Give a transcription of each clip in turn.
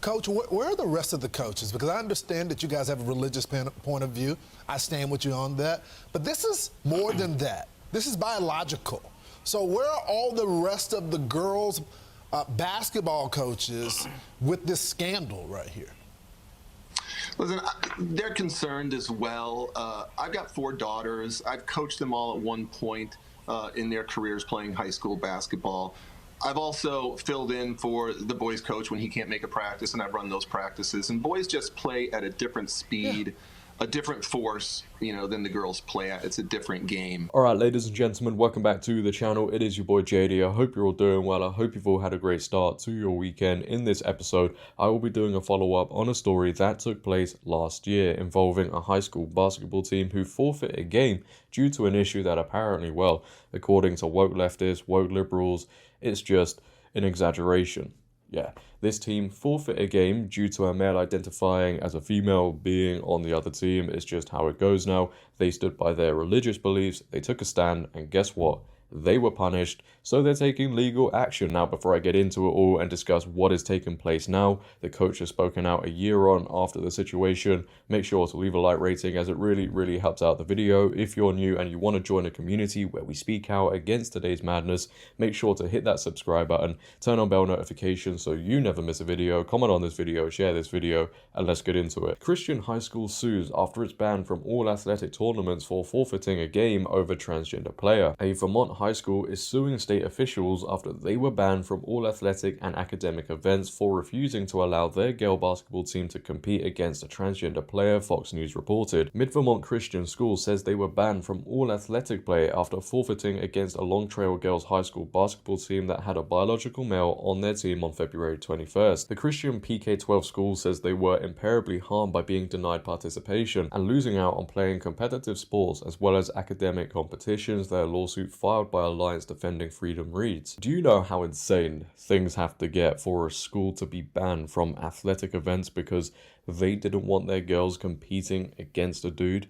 Coach, where are the rest of the coaches? Because I understand that you guys have a religious point of view. I stand with you on that. But this is more than that. This is biological. So where are all the rest of the girls' basketball coaches with this scandal right here? Listen, they're concerned as well. I've got 4 daughters. I've coached them all at one point in their careers playing high school basketball. I've also filled in for the boys coach when he can't make a practice, and I've run those practices. And boys just play at a different speed, a different force, than the girls play at. It's a different game. All right, ladies and gentlemen, welcome back to the channel. It is your boy JD. I hope you're all doing well. I hope you've all had a great start to your weekend. In this episode, I will be doing a follow-up on a story that took place last year involving a high school basketball team who forfeited a game due to an issue that apparently, well, according to woke leftists, woke liberals, it's just an exaggeration. Yeah, this team forfeit a game due to a male identifying as a female being on the other team. It's just how it goes now. They stood by their religious beliefs, they took a stand, and guess what? They were punished, so they're taking legal action. Now, before I get into it all and discuss what is taking place now, the coach has spoken out a year on after the situation. Make sure to leave a like rating as it really helps out the video. If you're new and you want to join a community where we speak out against today's madness, make sure to hit that subscribe button, turn on bell notifications so you never miss a video, comment on this video, share this video, and let's get into it. Christian High School sues after it's banned from all athletic tournaments for forfeiting a game over transgender player. A Vermont High School is suing state officials after they were banned from all athletic and academic events for refusing to allow their girl basketball team to compete against a transgender player, Fox News reported. Vermont Christian School says they were banned from all athletic play after forfeiting against a Long Trail girls high school basketball team that had a biological male on their team on February 21st. The Christian PK-12 school says they were irreparably harmed by being denied participation and losing out on playing competitive sports as well as academic competitions. Their lawsuit filed by Alliance Defending Freedom reads, "Do you know how insane things have to get for a school to be banned from athletic events because they didn't want their girls competing against a dude?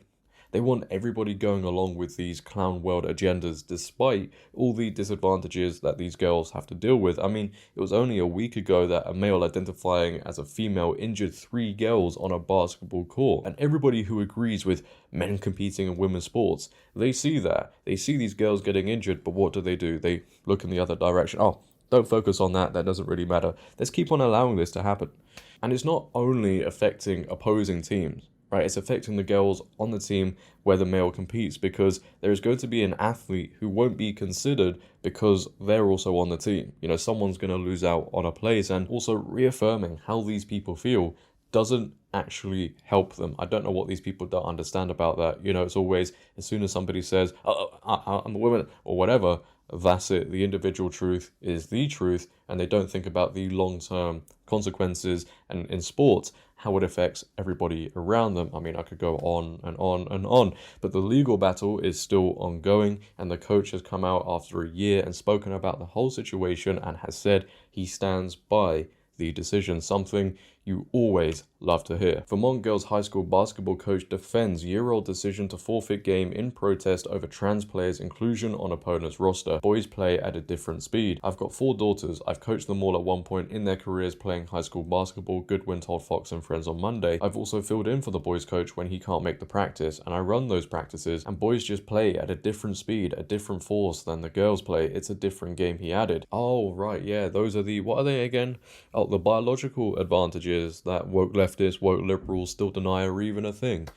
They want everybody going along with these clown world agendas despite all the disadvantages that these girls have to deal with. I mean, it was only a week ago that a male identifying as a female injured 3 girls on a basketball court. And everybody who agrees with men competing in women's sports, they see that. They see these girls getting injured, but what do? They look in the other direction. Oh, don't focus on that. That doesn't really matter. Let's keep on allowing this to happen. And it's not only affecting opposing teams. Right, it's affecting the girls on the team where the male competes because there is going to be an athlete who won't be considered because they're also on the team. Someone's going to lose out on a place, and also reaffirming how these people feel doesn't actually help them. I don't know what these people don't understand about that. It's always, as soon as somebody says, I'm a woman or whatever, that's it. The individual truth is the truth, and they don't think about the long-term consequences and in sports, how it affects everybody around them. I mean, I could go on and on and on, but the legal battle is still ongoing, and the coach has come out after a year and spoken about the whole situation and has said he stands by the decision, something you always love to hear. Vermont girls high school basketball coach defends year-old decision to forfeit game in protest over trans players' inclusion on opponent's roster. Boys play at a different speed. I've got 4 daughters. I've coached them all at one point in their careers playing high school basketball, Goodwin told Fox and Friends on Monday. I've also filled in for the boys coach when he can't make the practice, and I run those practices, and boys just play at a different speed, a different force than the girls play. It's a different game, he added. Oh, right, yeah, those are the, what are they again? Oh, the biological advantages that woke leftists, woke liberals still deny are even a thing.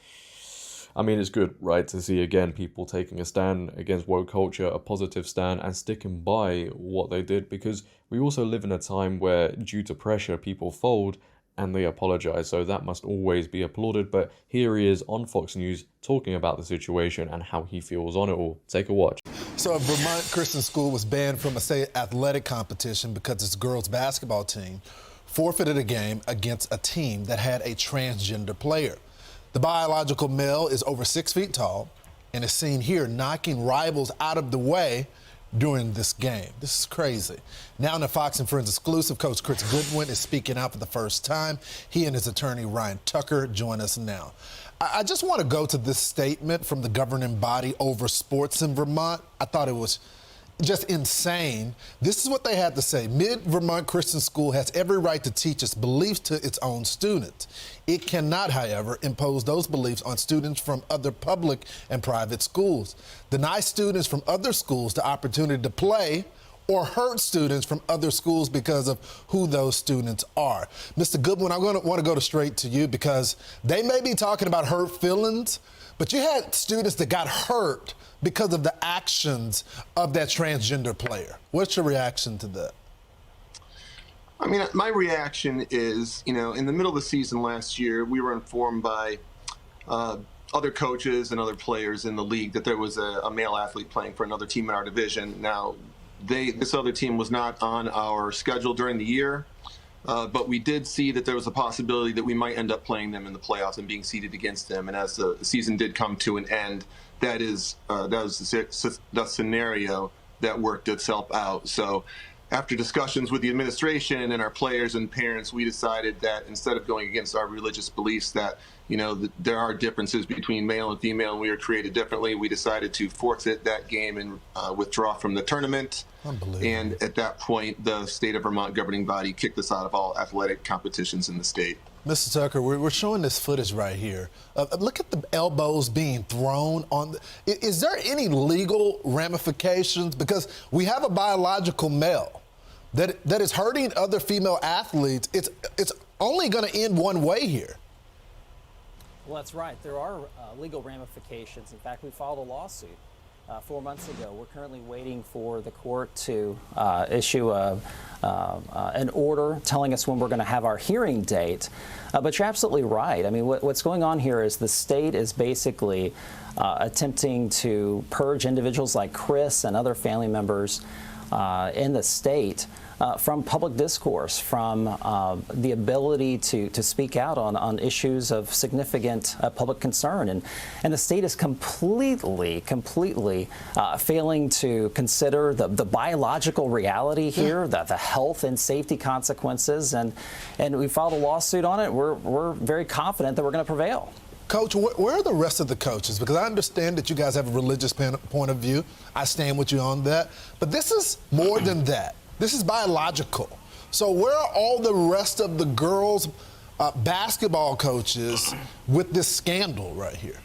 I mean, it's good, right, to see again people taking a stand against woke culture, a positive stand, and sticking by what they did, because we also live in a time where, due to pressure, people fold and they apologize, so that must always be applauded. But here he is on Fox News talking about the situation and how he feels on it all. Take a watch. So a Vermont Christian school was banned from a state athletic competition because its girls basketball team forfeited a game against a team that had a transgender player. The biological male is over 6 feet tall and is seen here knocking rivals out of the way during this game. This is crazy. Now in the Fox and Friends exclusive, Coach Chris Goodwin is speaking out for the first time. He and his attorney Ryan Tucker join us now. I just want to go to this statement from the governing body over sports in Vermont. I thought it was just insane. This is what they had to say. Vermont Christian School has every right to teach its beliefs to its own students. It cannot, however, impose those beliefs on students from other public and private schools, deny students from other schools the opportunity to play, or hurt students from other schools because of who those students are. Mr. Goodwin, I'm going to want to go straight to you because they may be talking about hurt feelings, but you had students that got hurt because of the actions of that transgender player. What's your reaction to that? I mean, my reaction is, in the middle of the season last year, we were informed by other coaches and other players in the league that there was a male athlete playing for another team in our division. Now, this other team was not on our schedule during the year, but we did see that there was a possibility that we might end up playing them in the playoffs and being seeded against them. And as the season did come to an end, that was the scenario that worked itself out. So after discussions with the administration and our players and parents, we decided that instead of going against our religious beliefs that, there are differences between male and female and we are created differently, we decided to forfeit that game and withdraw from the tournament. And at that point, the state of Vermont governing body kicked us out of all athletic competitions in the state. Mr. Tucker, we're showing this footage right here. Look at the elbows being thrown on. Is there any legal ramifications? Because we have a biological male that is hurting other female athletes. It's only going to end one way here. Well, that's right. There are legal ramifications. In fact, we filed a lawsuit 4 months ago. We're currently waiting for the court to issue an order telling us when we're going to have our hearing date. But you're absolutely right. I mean, what's going on here is the state is basically attempting to purge individuals like Chris and other family members in the state from public discourse, from the ability to speak out on issues of significant public concern. And the state is completely failing to consider the biological reality here, the health and safety consequences. And we filed a lawsuit on it. We're very confident that we're going to prevail. Coach, where are the rest of the coaches? Because I understand that you guys have a religious point of view. I stand with you on that. But this is more than that. This is biological. So where are all the rest of the girls' basketball coaches with this scandal right here?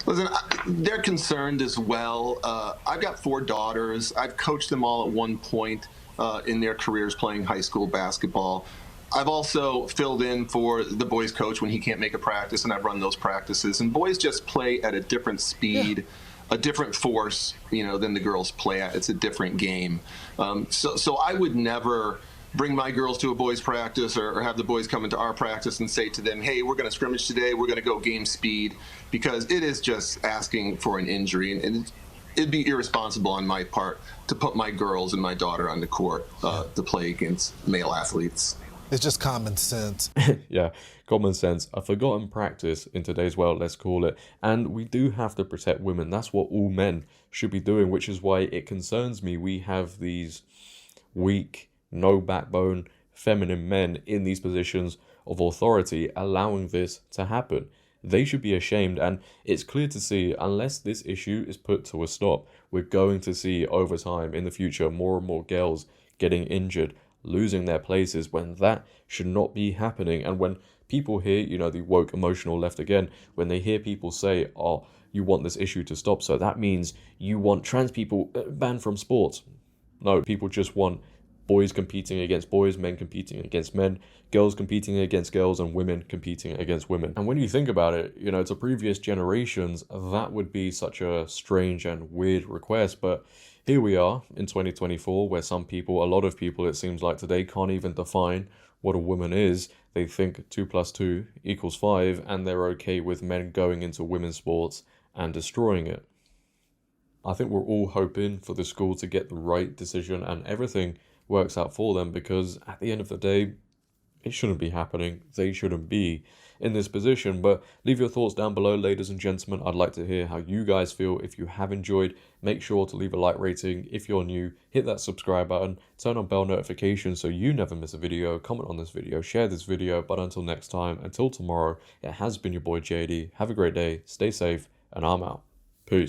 Listen, they're concerned as well. I've got 4 daughters. I've coached them all at one point in their careers playing high school basketball. I've also filled in for the boys coach when he can't make a practice, and I've run those practices. And boys just play at a different speed, a different force, than the girls play at. It's a different game. So I would never bring my girls to a boys practice or have the boys come into our practice and say to them, hey, we're going to scrimmage today, we're going to go game speed, because it is just asking for an injury. And it'd be irresponsible on my part to put my girls and my daughter on the court to play against male athletes. It's just common sense. Yeah, common sense. A forgotten practice in today's world, let's call it. And we do have to protect women. That's what all men should be doing, which is why it concerns me we have these weak, no backbone, feminine men in these positions of authority allowing this to happen. They should be ashamed, and it's clear to see unless this issue is put to a stop, we're going to see over time in the future more and more girls getting injured, losing their places, when that should not be happening. And when people hear, the woke emotional left again, when they hear people say, oh, you want this issue to stop, so that means you want trans people banned from sports. No, people just want boys competing against boys, men competing against men, girls competing against girls, and women competing against women. And when you think about it, to previous generations, that would be such a strange and weird request. But here we are in 2024, where a lot of people, it seems like today, can't even define what a woman is. They think 2 + 2 = 5, and they're okay with men going into women's sports and destroying it. I think we're all hoping for the school to get the right decision and everything works out for them, because at the end of the day, it shouldn't be happening. They shouldn't be in this position. But leave your thoughts down below, ladies and gentlemen. I'd like to hear how you guys feel. If you have enjoyed, make sure to leave a like rating. If you're new, hit that subscribe button, turn on bell notifications so you never miss a video, comment on this video, share this video. But until next time, until tomorrow, it has been your boy JD. Have a great day, stay safe, and I'm out.